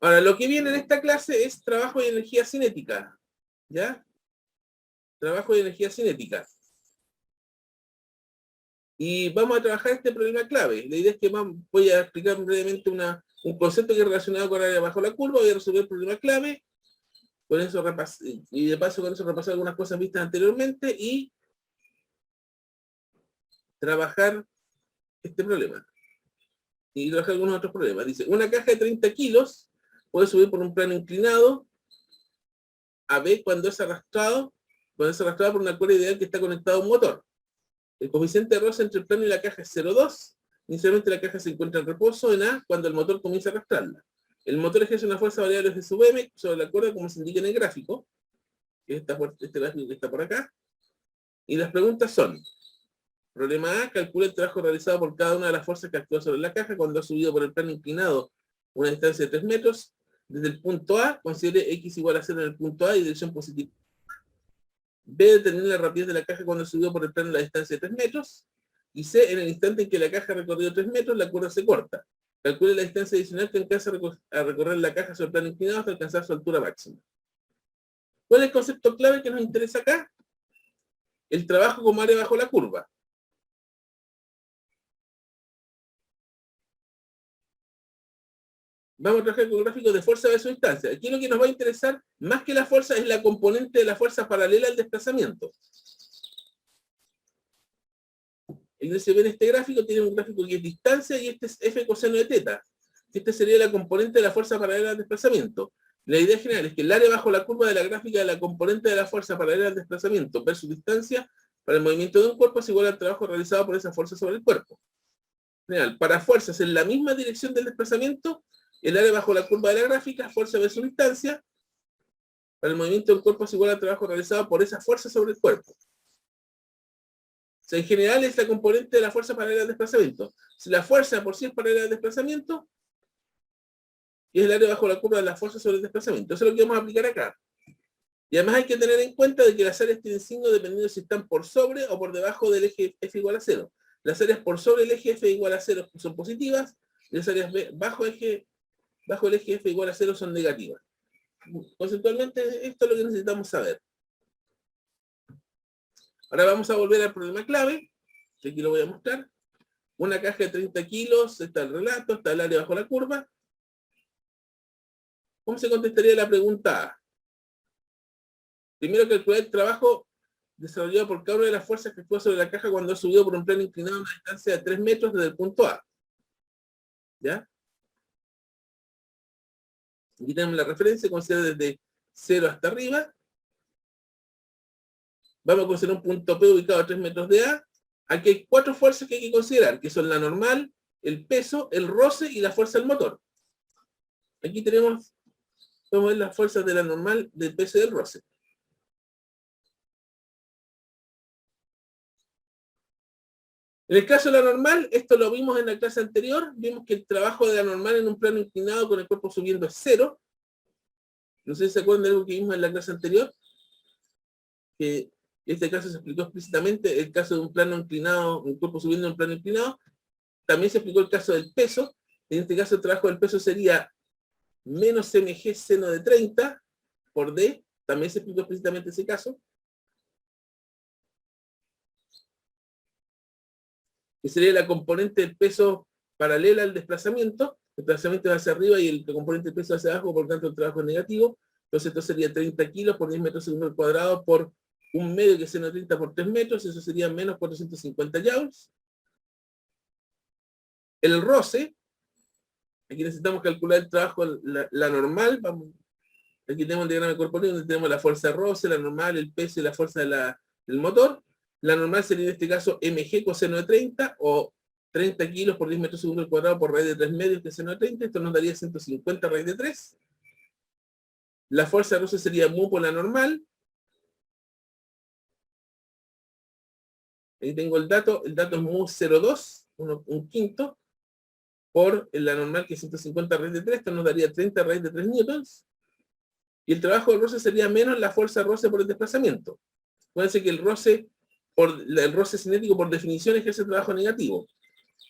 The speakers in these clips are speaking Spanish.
Ahora, lo que viene en esta clase es trabajo y energía cinética, ¿ya? Trabajo y energía cinética. Y vamos a trabajar este problema clave. La idea es que voy a explicar brevemente un concepto que es relacionado con área bajo la curva, voy a resolver el problema clave, con eso y de paso con eso repasar algunas cosas vistas anteriormente y trabajar este problema. Y trabajar algunos otros problemas. Dice, una caja de 30 kilos puede subir por un plano inclinado a B cuando es arrastrado por una cuerda ideal que está conectado a un motor. El coeficiente de roce entre el plano y la caja es 0,2. Inicialmente la caja se encuentra en reposo en A cuando el motor comienza a arrastrarla. El motor ejerce una fuerza variable de sub m sobre la cuerda como se indica en el gráfico. Este gráfico que está por acá. Y las preguntas son: problema A, calcula el trabajo realizado por cada una de las fuerzas que actúa sobre la caja cuando ha subido por el plano inclinado una distancia de 3 metros. Desde el punto A, considere x igual a 0 en el punto A y dirección positiva. B, determina la rapidez de la caja cuando subió por el plano la distancia de 3 metros. Y C, en el instante en que la caja ha recorrido 3 metros, la cuerda se corta. Calcule la distancia adicional que alcanza a recorrer la caja sobre el plano inclinado hasta alcanzar su altura máxima. ¿Cuál es el concepto clave que nos interesa acá? El trabajo como área bajo la curva. Vamos a trabajar con gráficos de fuerza versus distancia. Aquí lo que nos va a interesar, más que la fuerza, es la componente de la fuerza paralela al desplazamiento. En este gráfico tiene un gráfico que es distancia y este es F coseno de teta. Este sería la componente de la fuerza paralela al desplazamiento. La idea general es que el área bajo la curva de la gráfica de la componente de la fuerza paralela al desplazamiento versus distancia para el movimiento de un cuerpo es igual al trabajo realizado por esa fuerza sobre el cuerpo. General, para fuerzas en la misma dirección del desplazamiento, el área bajo la curva de la gráfica, fuerza versus distancia, para el movimiento del cuerpo es igual al trabajo realizado por esa fuerza sobre el cuerpo. O sea, en general es la componente de la fuerza paralela al desplazamiento. Si la fuerza por sí es paralela al desplazamiento, y es el área bajo la curva de la fuerza sobre el desplazamiento. Eso es lo que vamos a aplicar acá. Y además hay que tener en cuenta de que las áreas tienen signo dependiendo si están por sobre o por debajo del eje F igual a 0. Las áreas por sobre el eje F igual a 0 son positivas, y las áreas bajo el eje F igual a 0 son negativas. Conceptualmente, esto es lo que necesitamos saber. Ahora vamos a volver al problema clave, que aquí lo voy a mostrar. Una caja de 30 kilos, está el relato, está el área bajo la curva. ¿Cómo se contestaría la pregunta A? Primero, calcular el trabajo desarrollado por cada una de las fuerzas que actúa sobre la caja cuando ha subido por un plano inclinado a una distancia de 3 metros desde el punto A. ¿Ya? Aquí tenemos la referencia, considera desde 0 hasta arriba. Vamos a considerar un punto P ubicado a 3 metros de A. Aquí hay 4 fuerzas que hay que considerar, que son la normal, el peso, el roce y la fuerza del motor. Aquí podemos ver las fuerzas de la normal, del peso y del roce. En el caso de la normal, esto lo vimos en la clase anterior, vimos que el trabajo de la normal en un plano inclinado con el cuerpo subiendo es 0. No sé si se acuerdan de algo que vimos en la clase anterior, que en este caso se explicó explícitamente el caso de un plano inclinado, un cuerpo subiendo en un plano inclinado. También se explicó el caso del peso. En este caso el trabajo del peso sería menos mg seno de 30 por d. También se explicó explícitamente ese caso. Que sería la componente del peso paralela al desplazamiento. El desplazamiento va hacia arriba y el componente del peso hacia abajo, por lo tanto el trabajo es negativo. Entonces esto sería 30 kilos por 10 metros segundo al cuadrado por un medio que es seno de 30 por 3 metros. Eso sería menos 450 joules. El roce, aquí necesitamos calcular el trabajo, la normal. Aquí tenemos el diagrama de cuerpo libre donde tenemos la fuerza de roce, la normal, el peso y la fuerza del motor. La normal sería en este caso mg coseno de 30 o 30 kilos por 10 metros segundo al cuadrado por raíz de 3 medios que es seno de 30. Esto nos daría 150 raíz de 3. La fuerza de roce sería mu por la normal. Ahí tengo el dato es mu 0,2, un quinto, por la normal que es 150 raíz de 3. Esto nos daría 30 raíz de 3 newtons. Y el trabajo del roce sería menos la fuerza de roce por el desplazamiento. Acuérdense que el roce cinético por definición ejerce trabajo negativo,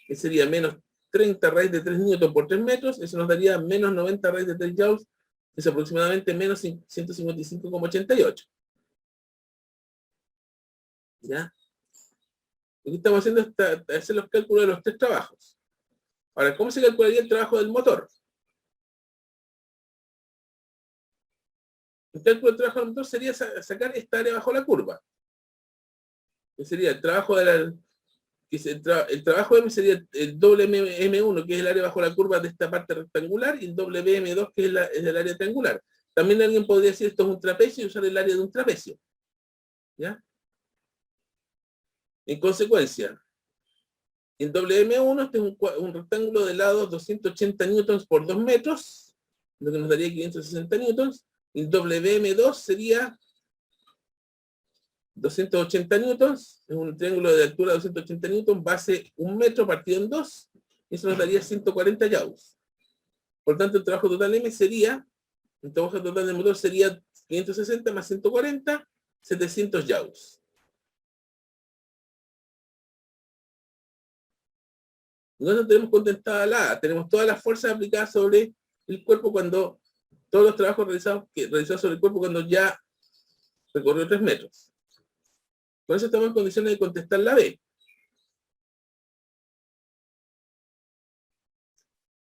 que sería menos 30 raíz de 3 newton por 3 metros, eso nos daría menos 90 raíz de 3 joules, que es aproximadamente menos 155,88. ¿Ya? Aquí estamos haciendo hacer los cálculos de los 3 trabajos. Ahora, ¿cómo se calcularía el trabajo del motor? El cálculo del trabajo del motor sería sacar esta área bajo la curva. Que sería el trabajo de la... el trabajo M sería el doble M1, que es el área bajo la curva de esta parte rectangular, y el doble M2, que es el área triangular. También alguien podría decir esto es un trapecio y usar el área de un trapecio. ¿Ya? En consecuencia, el doble M1 este es un rectángulo de lado 280 newtons por 2 metros, lo que nos daría 560 newtons. El WM2 sería 280 newtons, es un triángulo de altura de 280 newtons, base 1 metro partido en 2, y eso nos daría 140 joules. Por tanto, el trabajo total M sería, el trabajo total del motor sería 560 más 140, 700 joules. Nosotros tenemos contentada la A, tenemos todas las fuerzas aplicadas sobre el cuerpo cuando, todos los trabajos realizados sobre el cuerpo cuando ya recorrió 3 metros. Con eso estamos en condiciones de contestar la B.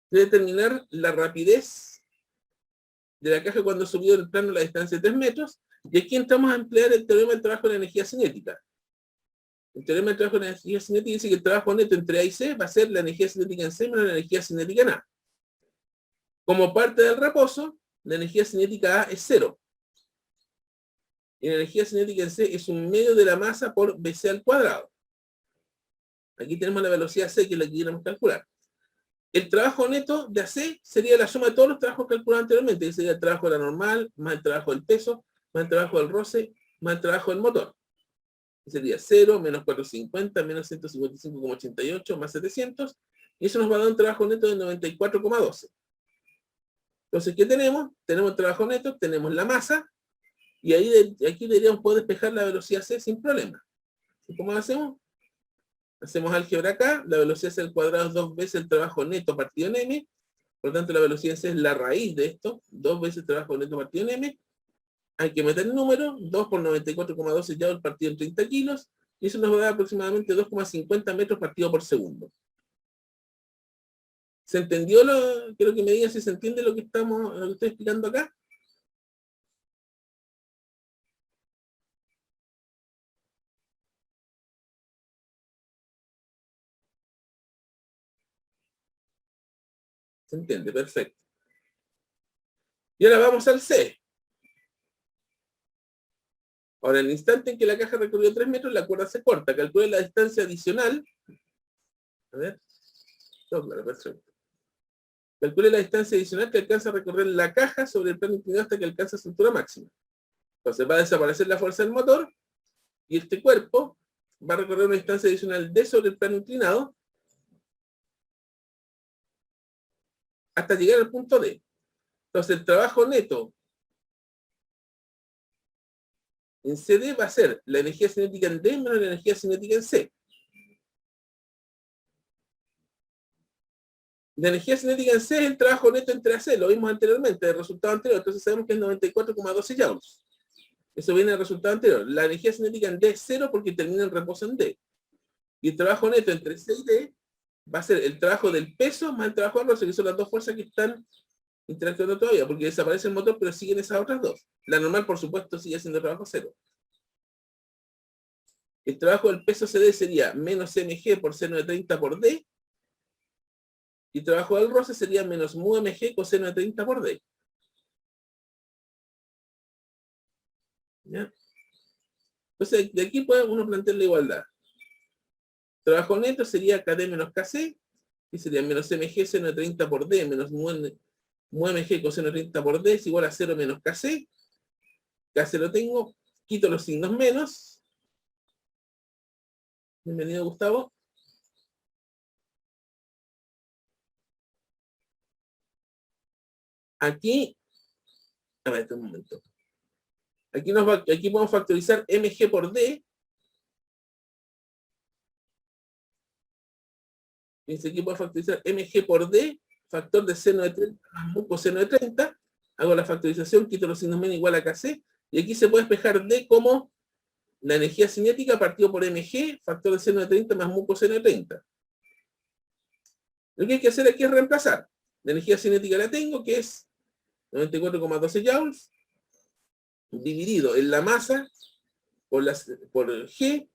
De determinar la rapidez de la caja cuando subió del plano la distancia de 3 metros, y aquí entramos a emplear el teorema del trabajo de la energía cinética. El teorema del trabajo de la energía cinética dice que el trabajo neto entre A y C va a ser la energía cinética en C menos la energía cinética en A. Como parte del reposo, la energía cinética A es 0. Y la energía cinética en C es un medio de la masa por BC al cuadrado. Aquí tenemos la velocidad C, que es la que queremos calcular. El trabajo neto de AC sería la suma de todos los trabajos calculados anteriormente, que sería el trabajo de la normal, más el trabajo del peso, más el trabajo del roce, más el trabajo del motor. Sería 0, menos 450, menos 155,88, más 700, y eso nos va a dar un trabajo neto de 94,12. Entonces, ¿qué tenemos? Tenemos el trabajo neto, tenemos la masa, y aquí deberíamos poder despejar la velocidad C sin problema. ¿Y cómo lo hacemos? Hacemos álgebra acá, la velocidad C al cuadrado es 2 veces el trabajo neto partido en M, por lo tanto la velocidad C es la raíz de esto, 2 veces el trabajo neto partido en M, hay que meter el número, 2 por 94,12 joules partido en 30 kilos, y eso nos va a dar aproximadamente 2,50 metros partido por segundo. ¿Se entendió quiero que me digan si se entiende lo que estoy explicando acá? Se entiende, perfecto. Y ahora vamos al C. Ahora, en el instante en que la caja recorrió 3 metros, la cuerda se corta. Calcule la distancia adicional. A ver. No, claro, perfecto. Calcule la distancia adicional que alcanza a recorrer la caja sobre el plano inclinado hasta que alcanza su altura máxima. Entonces va a desaparecer la fuerza del motor y este cuerpo va a recorrer una distancia adicional D sobre el plano inclinado hasta llegar al punto D. Entonces el trabajo neto en CD va a ser la energía cinética en D menos la energía cinética en C. La energía cinética en C es el trabajo neto entre AC, lo vimos anteriormente, el resultado anterior, entonces sabemos que es 94,12 joules. Eso viene del resultado anterior. La energía cinética en D es 0 porque termina el reposo en D. Y el trabajo neto entre C y D va a ser el trabajo del peso más el trabajo del roce, que son las dos fuerzas que están interactuando todavía, porque desaparece el motor, pero siguen esas otras dos. La normal, por supuesto, sigue siendo trabajo 0. El trabajo del peso CD sería menos mg por seno de 30 por D, y el trabajo del roce sería menos mu mg coseno de 30 por D. ¿Ya? Entonces, de aquí puede uno plantear la igualdad. Trabajo neto sería KD menos KC, que sería menos mg seno de 30 por D, menos mu mg coseno de 30 por D es igual a 0 menos KC. KC lo tengo, quito los signos menos. Bienvenido, Gustavo. Aquí, a ver, un momento. Aquí podemos factorizar mg por D. Dice aquí puedo factorizar mg por d, factor de seno de 30 más mu coseno de 30. Hago la factorización, quito los signos menos igual a kc. Y aquí se puede despejar d como la energía cinética partido por mg, factor de seno de 30 más mu coseno de 30. Lo que hay que hacer aquí es reemplazar. La energía cinética la tengo, que es 94,12 joules, dividido en la masa por G,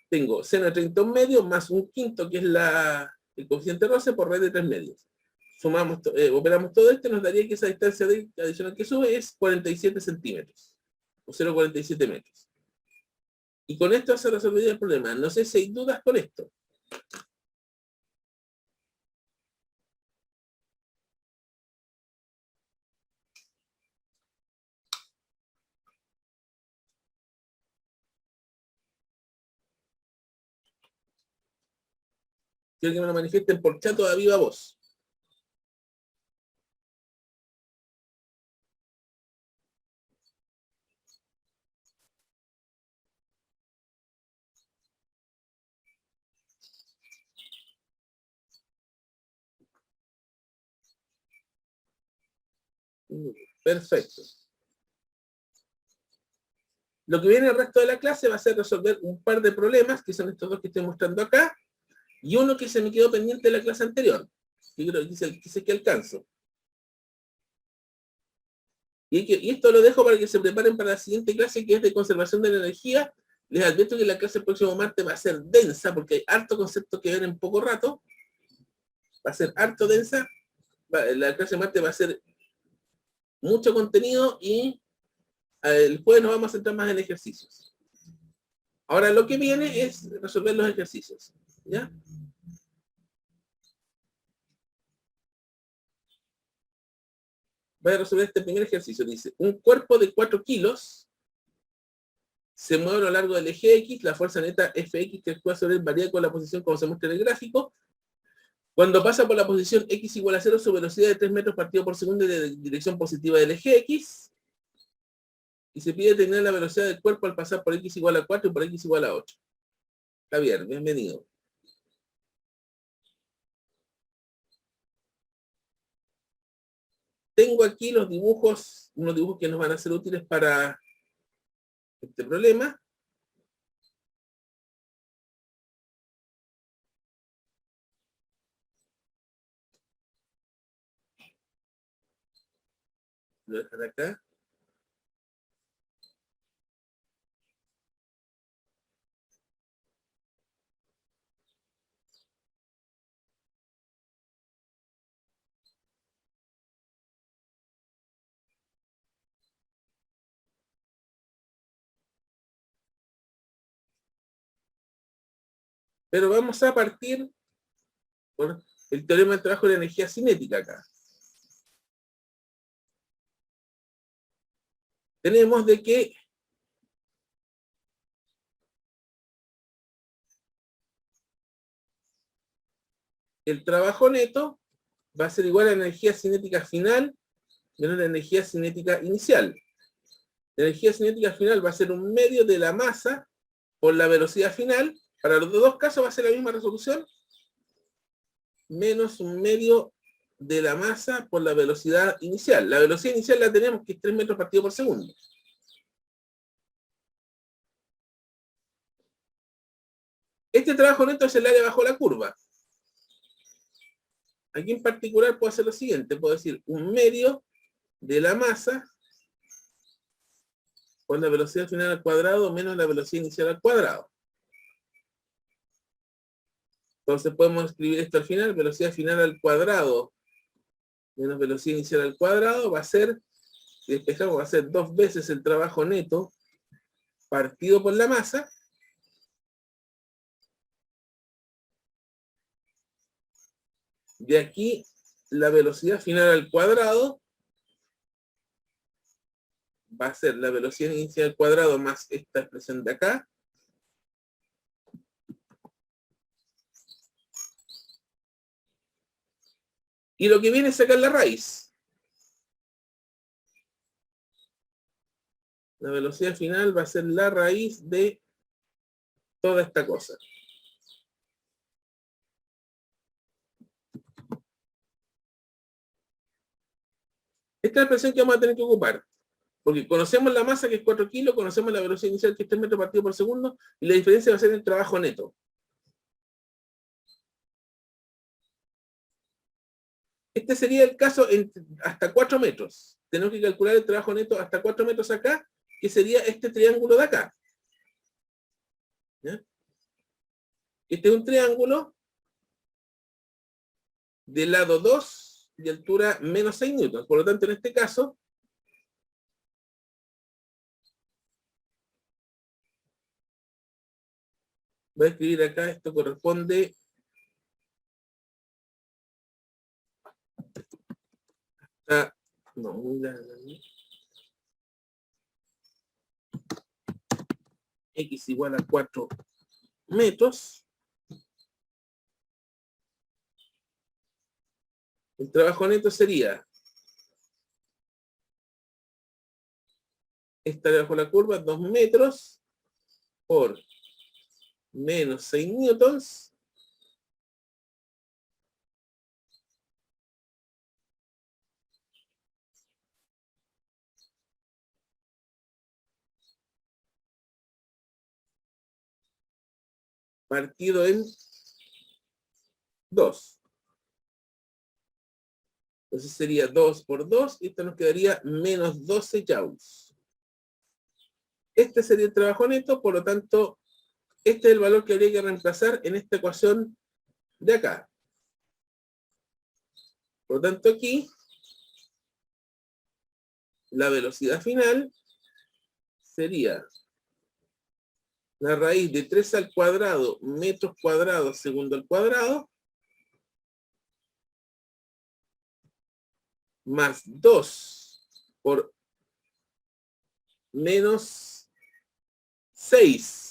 tengo seno de 30 un medio más un quinto, que es el coeficiente roce, por raíz de 3 medios. Sumamos, operamos todo esto y nos daría que esa distancia adicional que sube es 47 centímetros, o 0,47 metros. Y con esto se resolvería el problema. No sé si hay dudas con esto. Quiero que me lo manifiesten por chat o a viva voz. Perfecto. Lo que viene el resto de la clase va a ser resolver un par de problemas, que son estos dos que estoy mostrando acá, y uno que se me quedó pendiente de la clase anterior, que creo que es el que alcanzo. Y esto lo dejo para que se preparen para la siguiente clase, que es de conservación de la energía. Les advierto que la clase el próximo martes va a ser densa, porque hay harto concepto que ver en poco rato. Va a ser harto densa. La clase de martes va a ser mucho contenido y el jueves nos vamos a centrar más en ejercicios. Ahora lo que viene es resolver los ejercicios. ¿Ya? Voy a resolver este primer ejercicio. Dice, un cuerpo de 4 kilos se mueve a lo largo del eje X, la fuerza neta Fx que actúa sobre él varía con la posición como se muestra en el gráfico. Cuando pasa por la posición X igual a 0, su velocidad de 3 metros partido por segundo de dirección positiva del eje X. Y se pide determinar la velocidad del cuerpo al pasar por X igual a 4 y por X igual a 8. Javier, bienvenido. Tengo aquí los dibujos, unos dibujos que nos van a ser útiles para este problema. Lo voy a dejar acá. Pero vamos a partir por el teorema del trabajo de la energía cinética acá. Tenemos de que el trabajo neto va a ser igual a la energía cinética final menos la energía cinética inicial. La energía cinética final va a ser un medio de la masa por la velocidad final. Para los dos casos va a ser la misma resolución, menos un medio de la masa por la velocidad inicial. La velocidad inicial la tenemos, que es 3 metros partido por segundo. Este trabajo neto es el área bajo la curva. Aquí en particular puedo hacer lo siguiente, puedo decir un medio de la masa por la velocidad final al cuadrado menos la velocidad inicial al cuadrado. Entonces podemos escribir esto al final, velocidad final al cuadrado menos velocidad inicial al cuadrado va a ser, si despejamos, va a ser 2 veces el trabajo neto partido por la masa. De aquí, la velocidad final al cuadrado va a ser la velocidad inicial al cuadrado más esta expresión de acá. Y lo que viene es sacar la raíz. La velocidad final va a ser la raíz de toda esta cosa. Esta es la expresión que vamos a tener que ocupar. Porque conocemos la masa, que es 4 kilos, conocemos la velocidad inicial, que es 3 metros partido por segundo, y la diferencia va a ser el trabajo neto. Este sería el caso hasta 4 metros. Tenemos que calcular el trabajo neto hasta 4 metros acá, que sería este triángulo de acá. ¿Ya? Este es un triángulo de lado 2 de altura menos 6 newtons. Por lo tanto, en este caso, voy a escribir acá, esto corresponde a... No, x igual a 4 metros. El trabajo neto sería esta bajo la curva, 2 metros por menos 6 newtons, partido en 2. Entonces sería 2 por 2, y esto nos quedaría menos 12 joules. Este sería el trabajo neto, por lo tanto, este es el valor que habría que reemplazar en esta ecuación de acá. Por lo tanto, aquí, la velocidad final sería la raíz de 3 al cuadrado metros cuadrados segundo al cuadrado, más 2 por menos 6.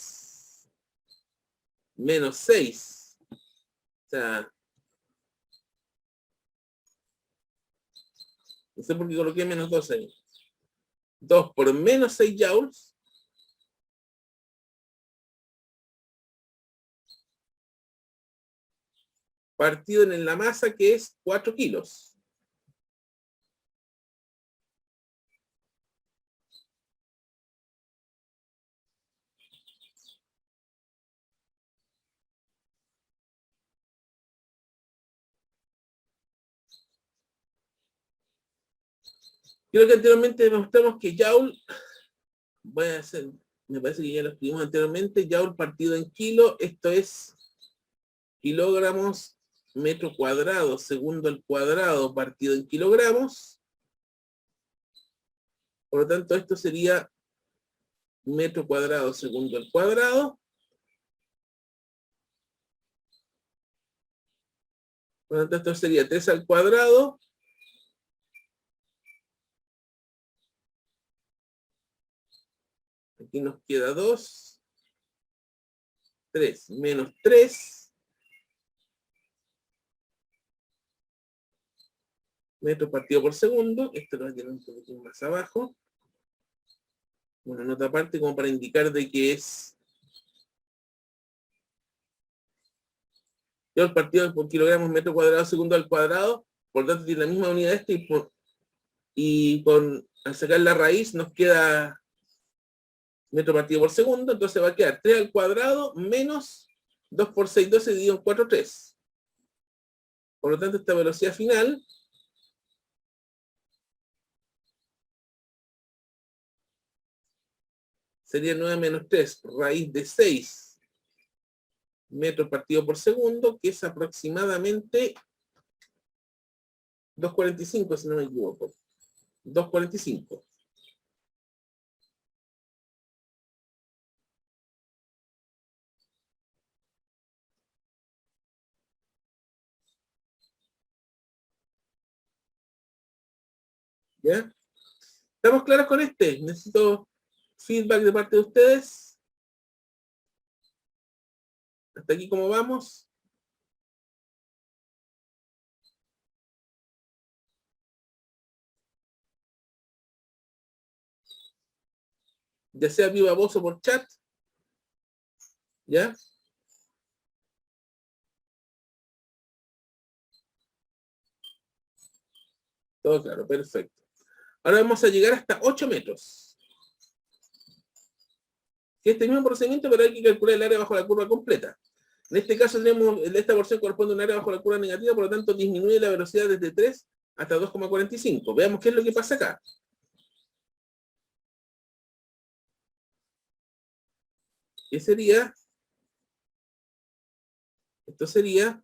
Menos 6. O sea, no sé por qué coloqué menos 2 ahí. 2 por menos 6 joules. Partido en la masa, que es 4 kilos. Creo que anteriormente demostramos que Joule, voy a hacer, me parece que ya lo escribimos anteriormente, Joule partido en kilo, esto es kilogramos metro cuadrado segundo al cuadrado partido en kilogramos. Por lo tanto, esto sería metro cuadrado segundo al cuadrado. Por lo tanto, esto sería 3 al cuadrado. Aquí nos queda 2. 3 menos 3 metros partido por segundo. Esto lo voy a tener un poquito más abajo. Una nota aparte como para indicar de que es el partido por kilogramos metro cuadrado segundo al cuadrado. Por lo tanto, tiene la misma unidad y al sacar la raíz nos queda metro partido por segundo. Entonces va a quedar 3 al cuadrado menos 2 por 6, 12 dividido en 4, 3. Por lo tanto, esta velocidad final sería 9 menos 3, raíz de 6 metros partido por segundo, que es aproximadamente 2,45, si no me equivoco. 2,45. ¿Ya? ¿Estamos claros con este? Necesito feedback de parte de ustedes. ¿Hasta aquí cómo vamos? Ya sea viva voz o por chat. ¿Ya? Todo claro, perfecto. Ahora vamos a llegar hasta 8 metros. Este mismo procedimiento, pero hay que calcular el área bajo la curva completa. En este caso tenemos, esta porción corresponde a un área bajo la curva negativa, por lo tanto disminuye la velocidad desde 3 hasta 2,45. Veamos qué es lo que pasa acá. ¿Qué sería? Esto sería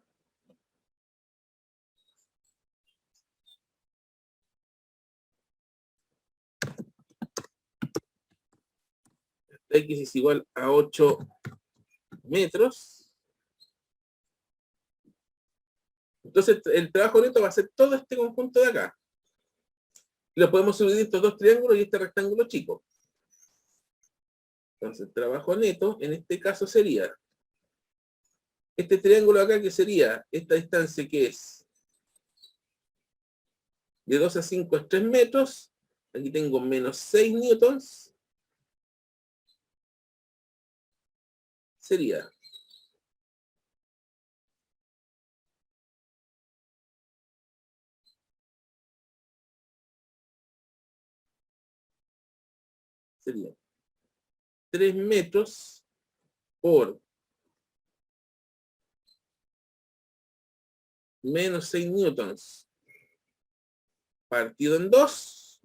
X es igual a 8 metros. Entonces el trabajo neto va a ser todo este conjunto de acá. Lo podemos dividir estos dos triángulos y este rectángulo chico. Entonces el trabajo neto en este caso sería este triángulo acá, que sería esta distancia que es de 2 a 5 es 3 metros. Aquí tengo menos 6 newtons. Sería sería 3 metros por menos 6 newtons partido en 2,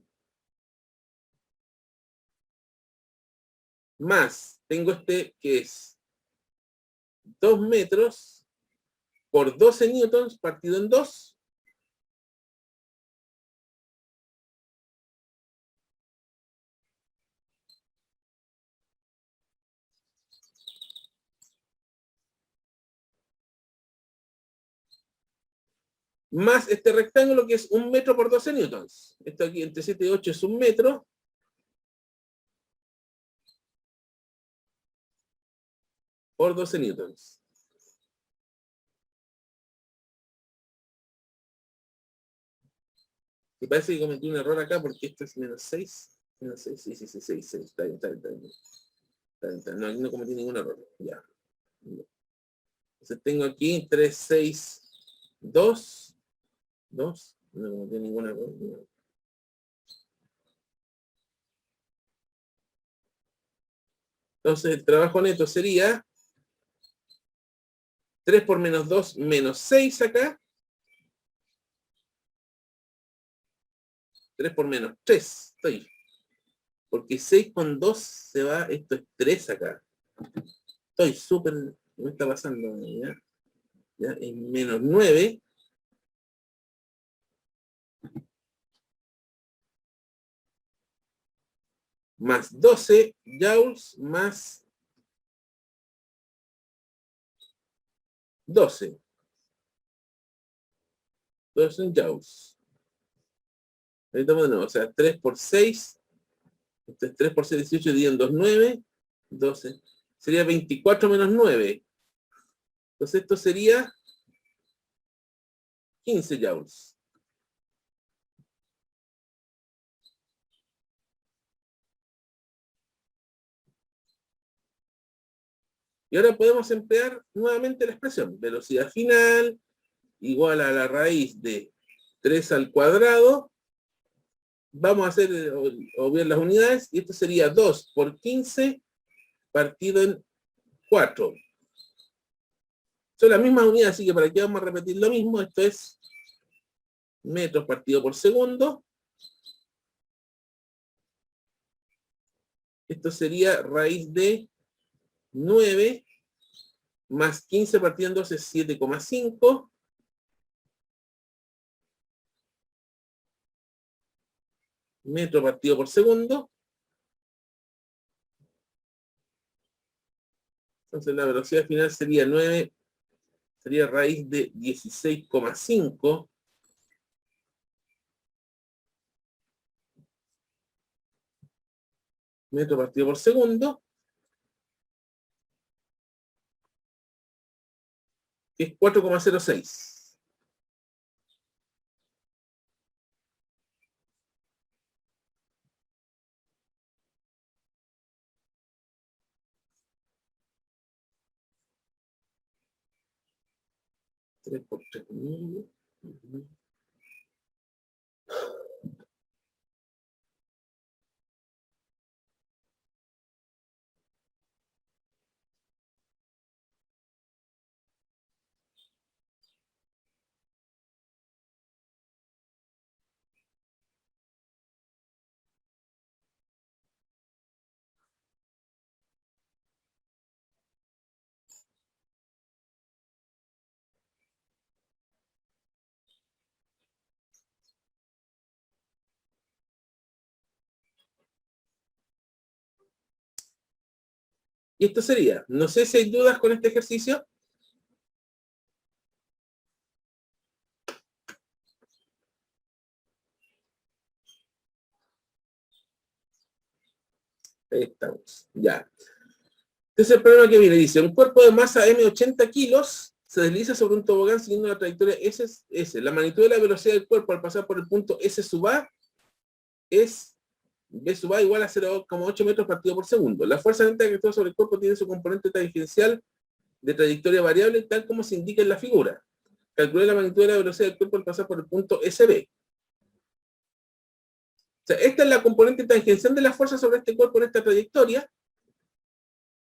más, tengo este que es 2 metros por 12 newtons partido en 2, más este rectángulo que es 1 metro por 12 newtons. Esto aquí entre 7 y 8 es 1 metro por 12 newtons. Me parece que cometí un error acá porque esto es menos 6. Menos 6, sí, sí, sí, 6, 6. Está bien, está bien, está bien. Está bien, está bien. No, aquí no cometí ningún error. Ya. Entonces tengo aquí 3, 6, 2. 2. No cometí ningún error. No. Entonces el trabajo neto sería 3 por menos 2 menos 6 acá. 3 por menos 3. Estoy. Porque 6 con 2 se va, esto es 3 acá. Estoy súper, me está pasando, ¿ya? ¿Ya? Es menos 9 más 12 joules más 12. Todos son joules. Ahí estamos de nuevo, o sea, 3 por 6, esto es 3 por 6, 18, dividido en 2, 9, 12. Sería 24 menos 9. Entonces esto sería 15 joules. Y ahora podemos emplear nuevamente la expresión. Velocidad final igual a la raíz de 3 al cuadrado. Vamos a hacer obviar las unidades. Y esto sería 2 por 15 partido en 4. Son las mismas unidades, así que para aquí vamos a repetir lo mismo. Esto es metros partido por segundo. Esto sería raíz de 9 más 15 partido en 2 es 7,5. Metro partido por segundo. Entonces la velocidad final sería 9, sería raíz de 16,5 metro partido por segundo, que es 4,06. Tres por 3. Y esto sería, no sé si hay dudas con este ejercicio. Ahí estamos, ya. Entonces el problema que viene, dice, un cuerpo de masa m 80 kilos se desliza sobre un tobogán siguiendo la trayectoria S. La magnitud de la velocidad del cuerpo al pasar por el punto S sub A es B sub A igual a 0,8 metros partido por segundo. La fuerza neta que actúa sobre el cuerpo tiene su componente tangencial de trayectoria variable tal como se indica en la figura. Calcule la magnitud de la velocidad del cuerpo al pasar por el punto SB. O sea, esta es la componente tangencial de la fuerza sobre este cuerpo en esta trayectoria.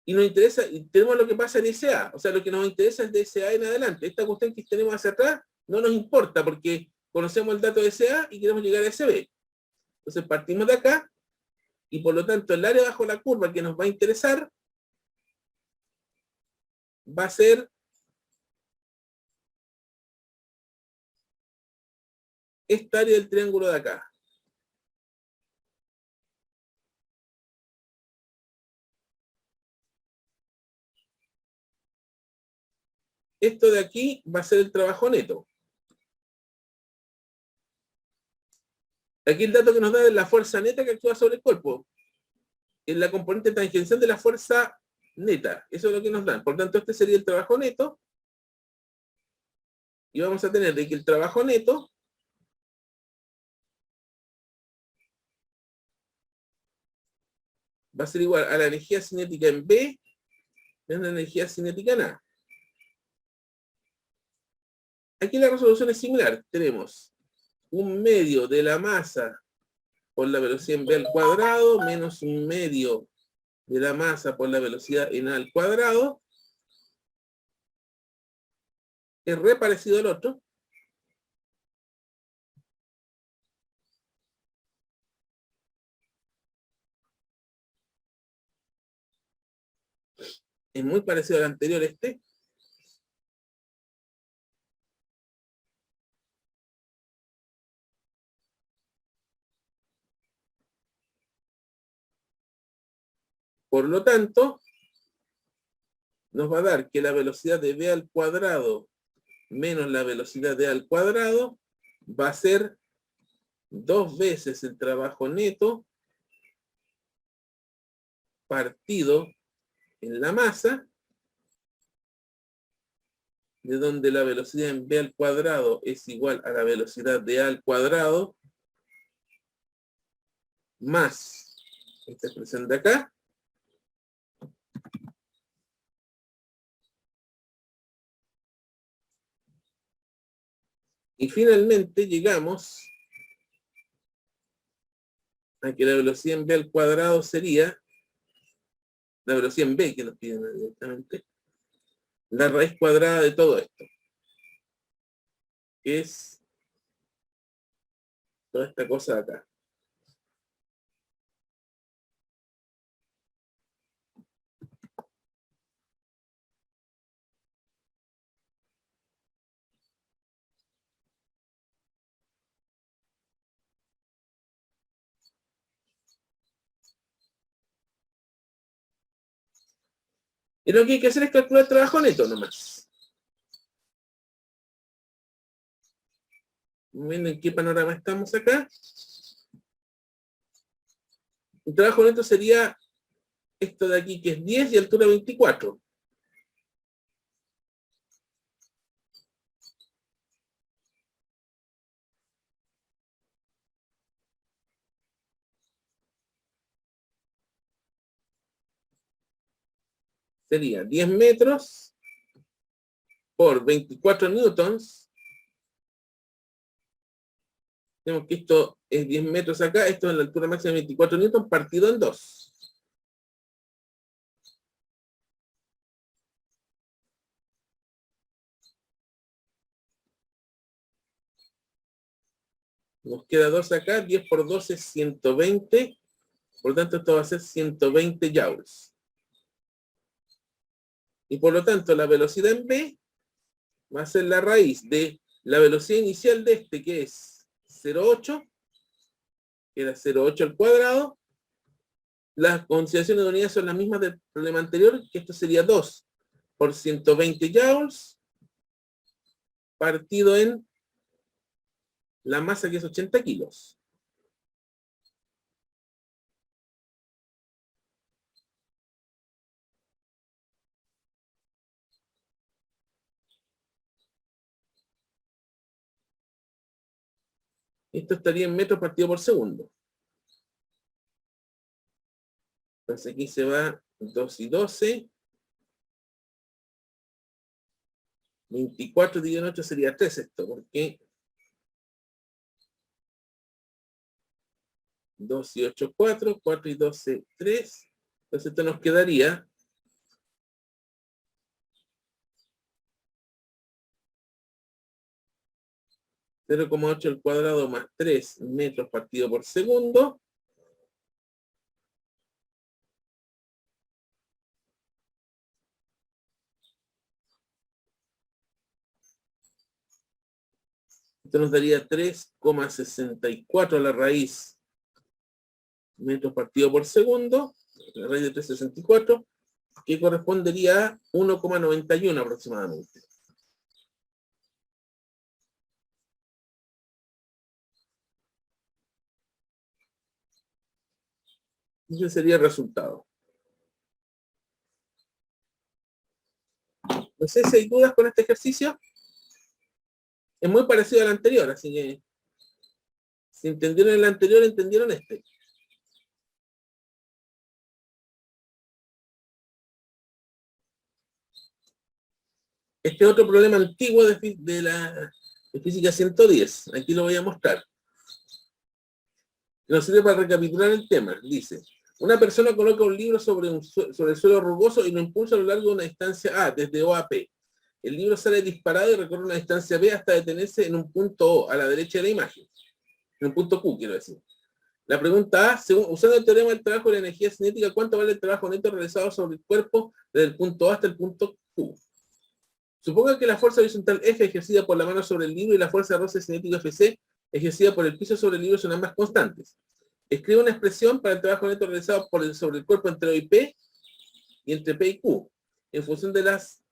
Y nos interesa, y tenemos lo que pasa en SA. O sea, lo que nos interesa es de SA en adelante. Esta cuestión que tenemos hacia atrás no nos importa porque conocemos el dato de SA y queremos llegar a SB. Entonces partimos de acá y por lo tanto el área bajo la curva que nos va a interesar va a ser esta área del triángulo de acá. Esto de aquí va a ser el trabajo neto. Aquí el dato que nos da es la fuerza neta que actúa sobre el cuerpo. Es la componente tangencial de la fuerza neta. Eso es lo que nos dan. Por tanto, este sería el trabajo neto. Y vamos a tener de que el trabajo neto va a ser igual a la energía cinética en B menos la energía cinética en A. Aquí la resolución es similar. Tenemos un medio de la masa por la velocidad en B al cuadrado menos un medio de la masa por la velocidad en A al cuadrado. Es re parecido al otro. Es muy parecido al anterior este. Por lo tanto, nos va a dar que la velocidad de B al cuadrado menos la velocidad de A al cuadrado va a ser 2 veces el trabajo neto partido en la masa, de donde la velocidad en B al cuadrado es igual a la velocidad de A al cuadrado, más esta expresión de acá, y finalmente llegamos a que la velocidad en B al cuadrado sería, la velocidad en B que nos piden directamente, la raíz cuadrada de todo esto, que es toda esta cosa de acá. Y lo que hay que hacer es calcular el trabajo neto nomás. Viendo en qué panorama estamos acá. El trabajo neto sería esto de aquí, que es 10 y altura 24. Sería 10 metros por 24 newtons. Tenemos que esto es 10 metros acá, esto es la altura máxima de 24 newtons partido en 2. Nos queda 2 acá, 10 por 2 es 120, por lo tanto esto va a ser 120 joules. Y por lo tanto la velocidad en B va a ser la raíz de la velocidad inicial de este, que es 0,8, que era 0,8 al cuadrado, las consideraciones de unidades son las mismas del problema anterior, que esto sería 2 por 120 joules partido en la masa, que es 80 kilos. Esto estaría en metros partido por segundo. Entonces aquí se va 2 y 12. 24 dividido en 8 sería 3 esto, porque 2 y 8, 4, 4 y 12, 3. Entonces esto nos quedaría 0,8 al cuadrado más 3 metros partido por segundo. Esto nos daría 3,64 a la raíz metros partido por segundo, la raíz de 3,64, que correspondería a 1,91 aproximadamente. Ese sería el resultado. No sé si hay dudas con este ejercicio. Es muy parecido al anterior, así que si entendieron el anterior, entendieron este. Este es otro problema antiguo de física 110. Aquí lo voy a mostrar. Nos sirve para recapitular el tema. Dice, una persona coloca un libro sobre el suelo rugoso y lo impulsa a lo largo de una distancia A, desde O a P. El libro sale disparado y recorre una distancia B hasta detenerse en un punto O, a la derecha de la imagen. En un punto Q, quiero decir. La pregunta A, usando el teorema del trabajo de la energía cinética, ¿cuánto vale el trabajo neto realizado sobre el cuerpo desde el punto A hasta el punto Q? Suponga que la fuerza horizontal F ejercida por la mano sobre el libro y la fuerza de roce cinético FC ejercida por el piso sobre el libro son ambas constantes. Escribe una expresión para el trabajo neto realizado sobre el cuerpo entre O y P y entre P y Q, en función de las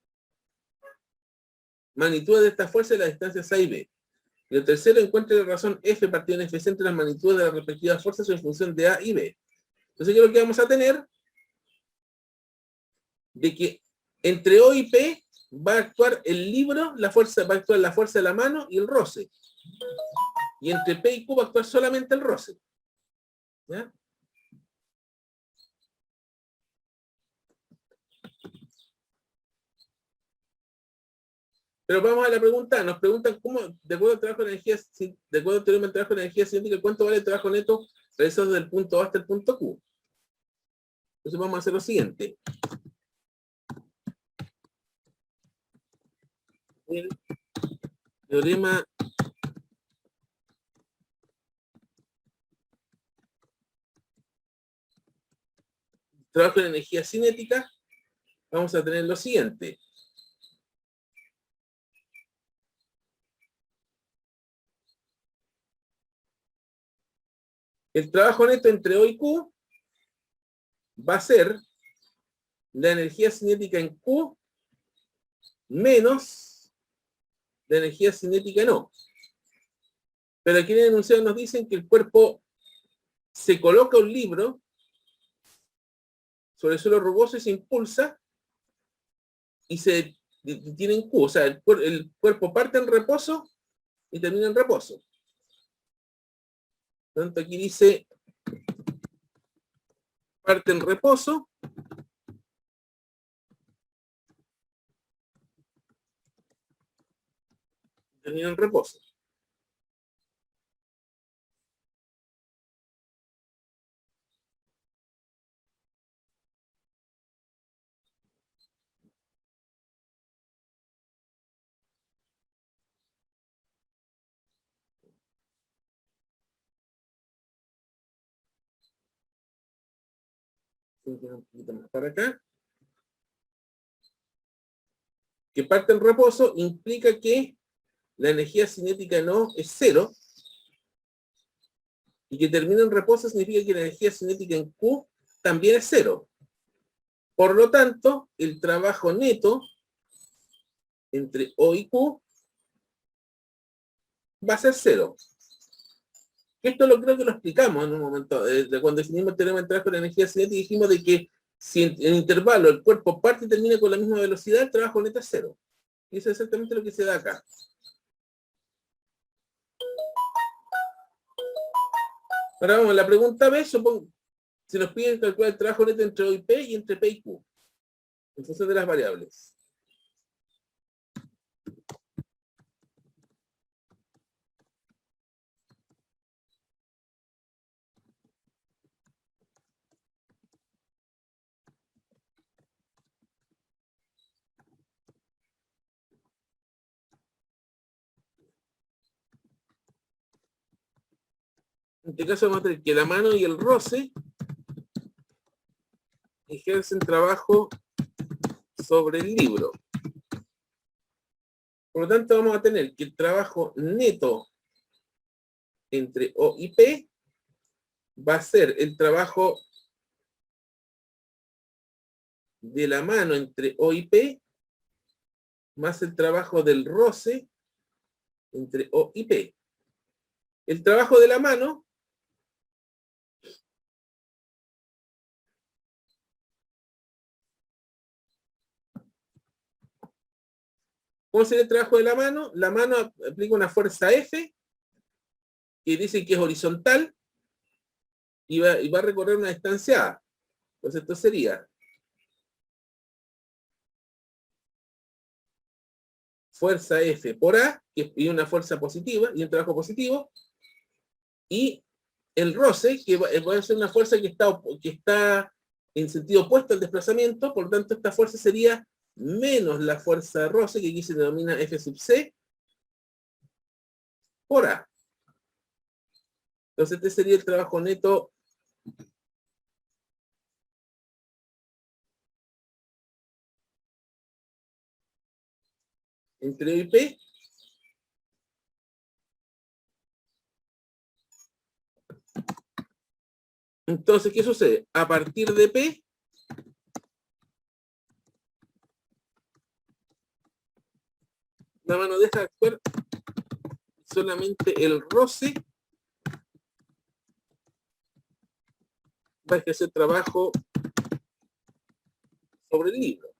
magnitudes de esta fuerza y las distancias A y B. Y el tercero, encuentre la razón F partido en FC entre las magnitudes de las respectivas fuerzas en función de A y B. Entonces, ¿qué es lo que vamos a tener? De que entre O y P va a actuar el libro, va a actuar la fuerza de la mano y el roce. Y entre P y Q va a actuar solamente el roce. ¿Ya? Pero vamos a la pregunta. Nos preguntan cómo, de acuerdo al trabajo de energía, de acuerdo al teorema del trabajo de energía cinética, ¿cuánto vale el trabajo neto realizado desde el punto A hasta el punto Q? Entonces vamos a hacer lo siguiente. El teorema trabajo de energía cinética, vamos a tener lo siguiente. El trabajo neto entre O y Q va a ser la energía cinética en Q menos la energía cinética en O. Pero aquí en el enunciado nos dicen que el cuerpo se coloca un libro sobre el suelo rugoso y se impulsa y se detiene en Q. O sea, el cuerpo parte en reposo y termina en reposo. Por lo tanto, aquí dice parte en reposo y termina en reposo. Un poquito más para acá. Que parte en reposo implica que la energía cinética no es cero, y que termina en reposo significa que la energía cinética en Q también es 0. Por lo tanto, el trabajo neto entre O y Q va a ser 0. Esto creo que lo explicamos en un momento, de cuando definimos el teorema del trabajo de la energía cinética, dijimos de que si en el intervalo el cuerpo parte y termina con la misma velocidad, el trabajo neto es 0. Y eso es exactamente lo que se da acá. Ahora vamos, la pregunta B, supongo, si nos piden calcular el trabajo neto entre O y P y entre P y Q, en función de las variables. En este caso vamos a tener que la mano y el roce ejercen trabajo sobre el libro. Por lo tanto, vamos a tener que el trabajo neto entre O y P va a ser el trabajo de la mano entre O y P más el trabajo del roce entre O y P. El trabajo de la mano ¿cómo sería el trabajo de la mano? La mano aplica una fuerza F que dice que es horizontal y va a recorrer una distancia A. Entonces esto sería fuerza F por A, que es una fuerza positiva y un trabajo positivo, y el roce, que va a ser una fuerza que está en sentido opuesto al desplazamiento, por lo tanto esta fuerza sería menos la fuerza de roce, que aquí se denomina F sub C, por A. Entonces este sería el trabajo neto entre O y P. Entonces, ¿qué sucede? A partir de P, la mano deja de actuar, solamente el roce va a ejercer trabajo sobre el libro.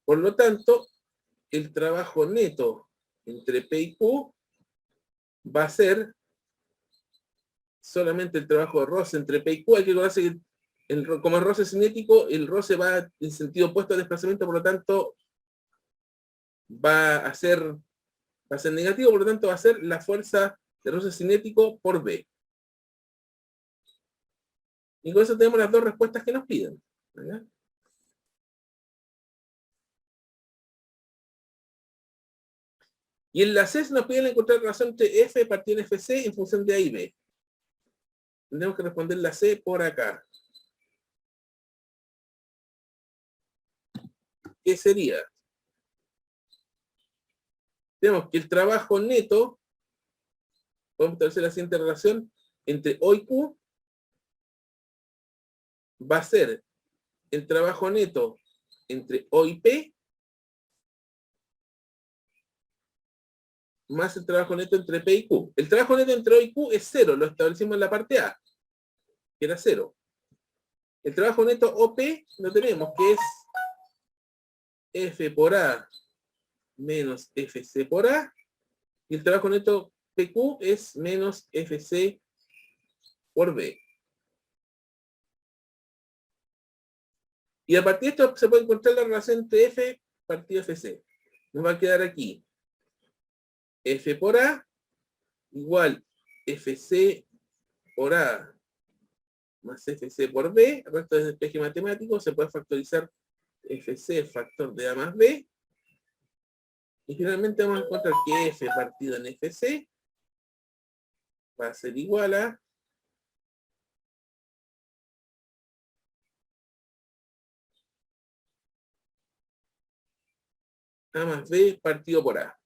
Por lo tanto, el trabajo neto entre P y Q va a ser solamente el trabajo de roce entre P y Q. Hay que acordarse que como el roce cinético, el roce va en sentido opuesto al desplazamiento, por lo tanto, va a ser negativo, por lo tanto, va a ser la fuerza de roce cinético por B. Y con eso tenemos las dos respuestas que nos piden, ¿verdad? Y en la C nos piden encontrar relación entre F partido en FC en función de A y B. Tenemos que responder la C por acá. ¿Qué sería? Tenemos que el trabajo neto, podemos establecer la siguiente relación, entre O y Q, va a ser el trabajo neto entre O y P, más el trabajo neto entre P y Q. El trabajo neto entre O y Q es 0, lo establecimos en la parte A, que era 0. El trabajo neto OP lo tenemos, que es F por A menos FC por A, y el trabajo neto PQ es menos FC por B. Y a partir de esto se puede encontrar la relación entre F partido FC. Nos va a quedar aquí F por A igual FC por A más FC por B. El resto es despeje matemático. Se puede factorizar FC factor de A más B. Y finalmente vamos a encontrar que F partido en FC va a ser igual a A más B partido por A.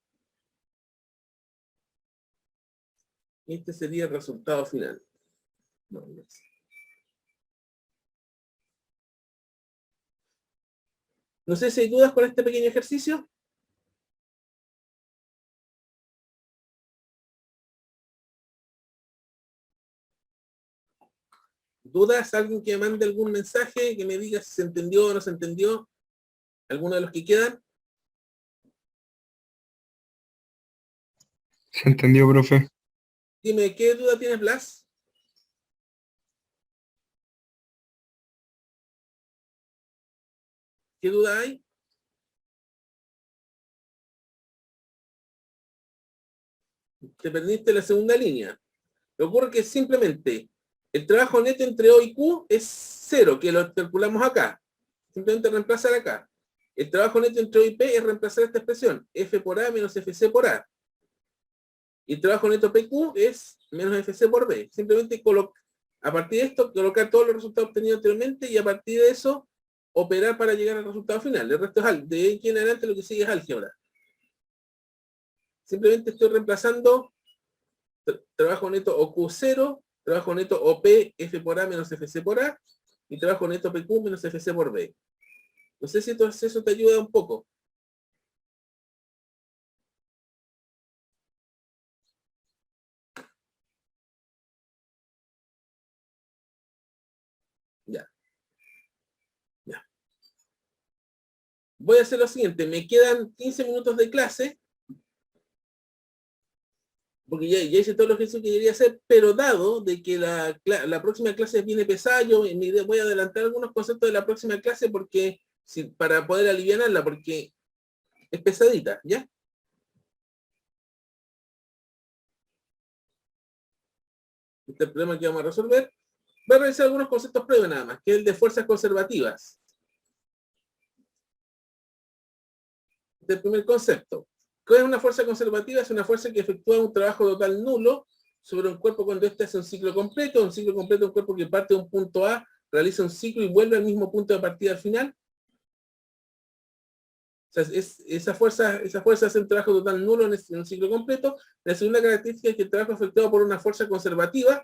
Este sería el resultado final. No, no sé. No sé si hay dudas con este pequeño ejercicio. ¿Dudas? ¿Alguien que me mande algún mensaje, que me diga si se entendió o no se entendió? ¿Alguno de los que quedan? Se entendió, profe. Dime, ¿qué duda tienes, Blas? ¿Qué duda hay? Te perdiste la segunda línea. Lo que ocurre que simplemente el trabajo neto entre O y Q es 0, que lo calculamos acá. Simplemente reemplazar acá. El trabajo neto entre O y P es reemplazar esta expresión, F por A menos FC por A. Y el trabajo neto PQ es menos FC por B. Simplemente a partir de esto, colocar todos los resultados obtenidos anteriormente y a partir de eso, operar para llegar al resultado final. El resto es álgebra. De aquí en adelante lo que sigue es álgebra. Simplemente estoy reemplazando trabajo neto OQ0, trabajo neto OP, F por A menos FC por A, y trabajo neto PQ menos FC por B. No sé si eso te ayuda un poco. Ya. Ya. Voy a hacer lo siguiente. Me quedan 15 minutos de clase, porque ya hice todo lo que quería hacer, pero dado de que la próxima clase viene pesada, yo voy a adelantar algunos conceptos de la próxima clase porque para poder aliviarla, porque es pesadita, ¿ya? Este es el problema que vamos a resolver. Voy a revisar algunos conceptos previos nada más, que es el de fuerzas conservativas. Este es el primer concepto. ¿Qué es una fuerza conservativa? Es una fuerza que efectúa un trabajo total nulo sobre un cuerpo cuando éste hace un ciclo completo. Un ciclo completo es un cuerpo que parte de un punto A, realiza un ciclo y vuelve al mismo punto de partida al final. O sea, esa fuerza hace un trabajo total nulo en un ciclo completo. La segunda característica es que el trabajo efectuado por una fuerza conservativa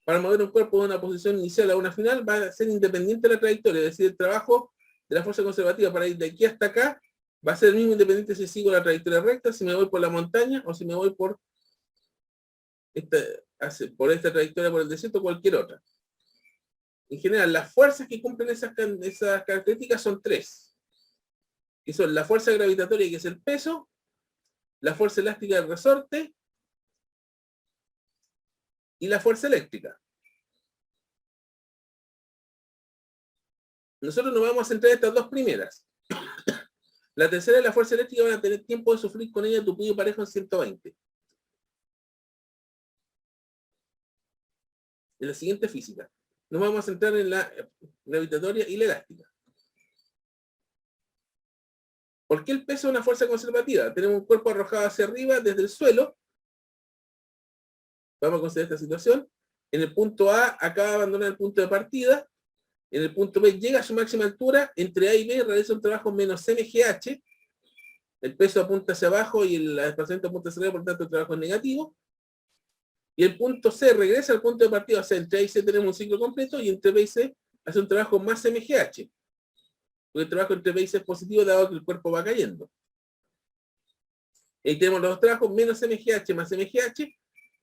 para mover un cuerpo de una posición inicial a una final va a ser independiente de la trayectoria. Es decir, el trabajo de la fuerza conservativa para ir de aquí hasta acá va a ser el mismo independiente si sigo la trayectoria recta, si me voy por la montaña o si me voy por esta trayectoria por el desierto o cualquier otra. En general, las fuerzas que cumplen esas características son tres. Que son la fuerza gravitatoria, que es el peso, la fuerza elástica del resorte y la fuerza eléctrica. Nosotros nos vamos a centrar en estas dos primeras. La tercera y la fuerza eléctrica van a tener tiempo de sufrir con ella tupido y parejo en 120. En la siguiente física. Nos vamos a centrar en la gravitatoria y la elástica. ¿Por qué el peso es una fuerza conservativa? Tenemos un cuerpo arrojado hacia arriba desde el suelo. Vamos a considerar esta situación. En el punto A acaba de abandonar el punto de partida. En el punto B llega a su máxima altura. Entre A y B realiza un trabajo menos mgh. El peso apunta hacia abajo y el desplazamiento apunta hacia arriba, por tanto el trabajo es negativo. Y el punto C regresa al punto de partida. O sea, entre A y C tenemos un ciclo completo y entre B y C hace un trabajo más mgh. Porque el trabajo entre B y C es positivo dado que el cuerpo va cayendo. Y tenemos los dos trabajos menos mgh más mgh.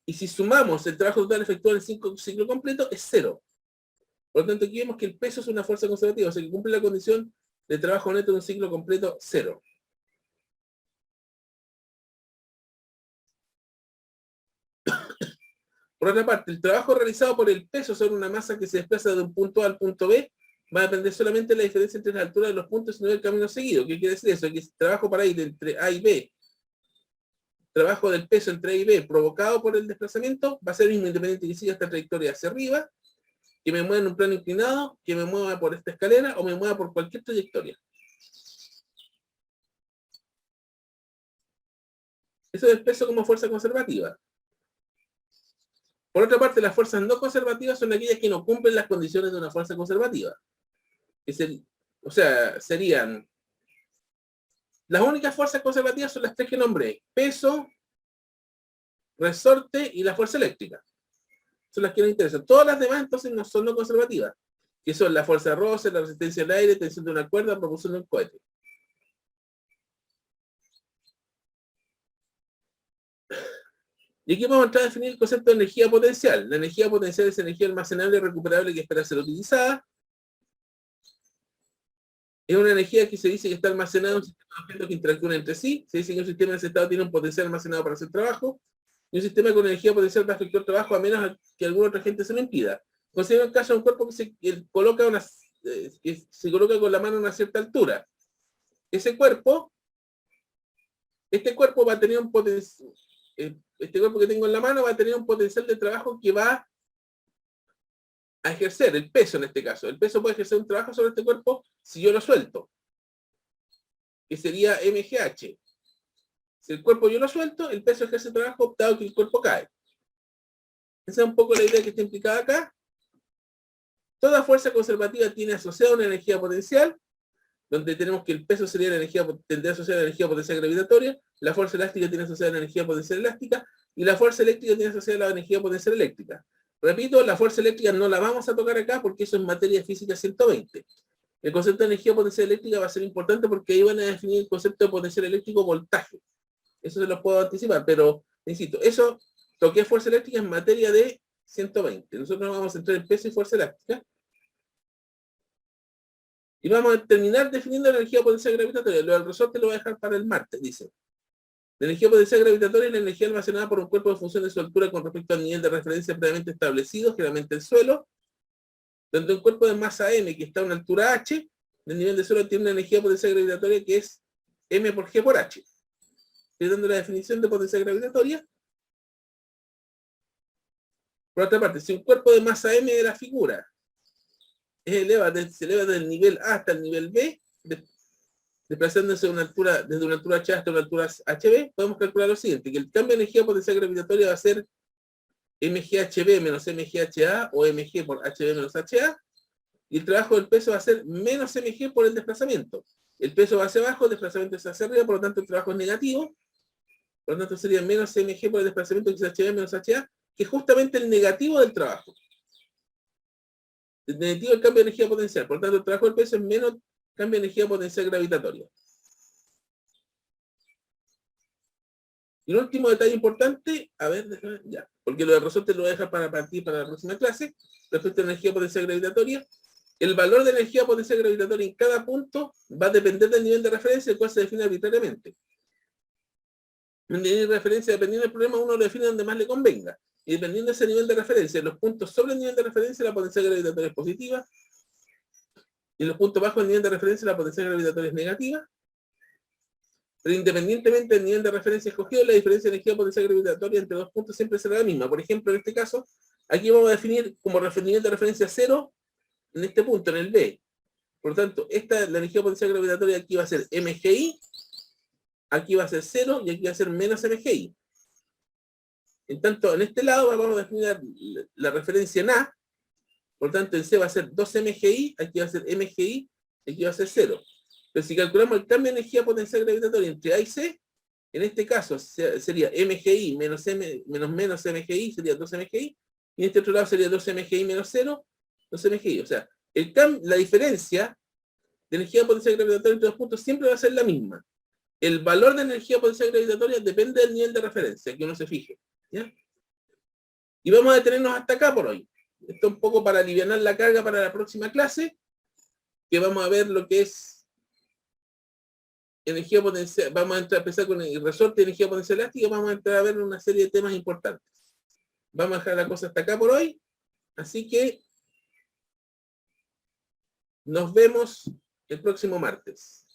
Y si sumamos el trabajo total efectuado en el ciclo completo, es 0. Por lo tanto, aquí vemos que el peso es una fuerza conservativa, o sea que cumple la condición de trabajo neto de un ciclo completo 0. Por otra parte, el trabajo realizado por el peso sobre una masa que se desplaza de un punto A al punto B va a depender solamente de la diferencia entre las alturas de los puntos y no del camino seguido. ¿Qué quiere decir eso? Que el trabajo para ir entre A y B, trabajo del peso entre A y B provocado por el desplazamiento, va a ser el mismo independiente que siga esta trayectoria hacia arriba, que me mueva en un plano inclinado, que me mueva por esta escalera o me mueva por cualquier trayectoria. Eso es el peso como fuerza conservativa. Por otra parte, las fuerzas no conservativas son aquellas que no cumplen las condiciones de una fuerza conservativa. Serían... Las únicas fuerzas conservativas son las tres que nombré. Peso, resorte y la fuerza eléctrica. Son las que nos interesan. Todas las demás entonces no son no conservativas. que son la fuerza de roce, la resistencia al aire, tensión de una cuerda, propulsión de un cohete. Y aquí vamos a entrar a definir el concepto de energía potencial. La energía potencial es energía almacenable y recuperable que espera ser utilizada. Es una energía que se dice que está almacenada en un sistema de objetos que interactúan entre sí. Se dice que un sistema en ese estado tiene un potencial almacenado para hacer trabajo. Y un sistema con energía potencial va a efectuar trabajo a menos que alguna otra gente se lo impida. Considera el caso de un cuerpo que se coloca con la mano a una cierta altura. Este cuerpo va a tener un potencial. Este cuerpo que tengo en la mano va a tener un potencial de trabajo que va a ejercer, el peso en este caso. El peso puede ejercer un trabajo sobre este cuerpo si yo lo suelto, que sería MGH. Si el cuerpo yo lo suelto, el peso ejerce trabajo dado que el cuerpo cae. Esa es un poco la idea que está implicada acá. Toda fuerza conservativa tiene asociada una energía potencial, donde tenemos que el peso sería la energía, tendría asociada a la energía potencial gravitatoria, la fuerza elástica tiene asociada a la energía potencial elástica, y la fuerza eléctrica tiene asociada a la energía potencial eléctrica. Repito, la fuerza eléctrica no la vamos a tocar acá porque eso es materia física 120. El concepto de energía potencial eléctrica va a ser importante porque ahí van a definir el concepto de potencial eléctrico voltaje. Eso se los puedo anticipar, pero, insisto, eso, lo que es fuerza eléctrica es materia de 120. Nosotros vamos a entrar en peso y fuerza elástica. Y vamos a terminar definiendo la energía potencial gravitatoria. Lo del resorte lo voy a dejar para el martes, dice. La energía potencial gravitatoria es la energía almacenada por un cuerpo en función de su altura con respecto al nivel de referencia previamente establecido, generalmente el suelo, donde un cuerpo de masa m que está a una altura h, el nivel de suelo tiene una energía potencial gravitatoria que es m por g por h. Estoy dando la definición de potencial gravitatoria. Por otra parte, si un cuerpo de masa m de la figura se eleva desde el nivel A hasta el nivel B, desplazándose desde una altura h hasta una altura hb, podemos calcular lo siguiente, que el cambio de energía potencial gravitatoria va a ser mghb menos mgha o mg por hb menos ha, y el trabajo del peso va a ser menos mg por el desplazamiento. El peso va hacia abajo, el desplazamiento es hacia arriba, por lo tanto el trabajo es negativo, por lo tanto sería menos mg por el desplazamiento que es hb menos ha, que es justamente el negativo del trabajo. El negativo del cambio de energía potencial, por lo tanto el trabajo del peso es menos cambio de energía potencial gravitatoria. Y un último detalle importante, a ver, ya, porque lo de resorte lo voy a dejar para partir para la próxima clase, respecto a la energía potencial gravitatoria. El valor de energía potencial gravitatoria en cada punto va a depender del nivel de referencia, el cual se define arbitrariamente. El nivel de referencia, dependiendo del problema, uno lo define donde más le convenga. Y dependiendo de ese nivel de referencia, en los puntos sobre el nivel de referencia, la potencial gravitatoria es positiva. Y en los puntos bajo el nivel de referencia, la potencial gravitatoria es negativa. Pero independientemente del nivel de referencia escogido, la diferencia de energía potencial gravitatoria entre dos puntos siempre será la misma. Por ejemplo, en este caso, aquí vamos a definir como nivel de referencia 0 en este punto, en el B. Por lo tanto, la energía potencial gravitatoria aquí va a ser MGI, aquí va a ser 0 y aquí va a ser menos MGI. En tanto, en este lado vamos a definir la referencia en A, por lo tanto en C va a ser 2 MGI, aquí va a ser MGI, aquí va a ser 0. Pero si calculamos el cambio de energía potencial gravitatoria entre A y C, en este caso sería MGI menos MGI, sería 2 MGI, y en este otro lado sería 2 MGI menos 0, 2 MGI. O sea, la diferencia de energía potencial gravitatoria entre dos puntos siempre va a ser la misma. El valor de energía potencial gravitatoria depende del nivel de referencia, que uno se fije. ¿Ya? Y vamos a detenernos hasta acá por hoy. Esto un poco para aliviar la carga para la próxima clase, que vamos a ver lo que es energía potencial. Vamos a empezar con el resorte de energía potencial elástica y vamos a entrar a ver una serie de temas importantes. Vamos a dejar la cosa hasta acá por hoy. Así que nos vemos el próximo martes.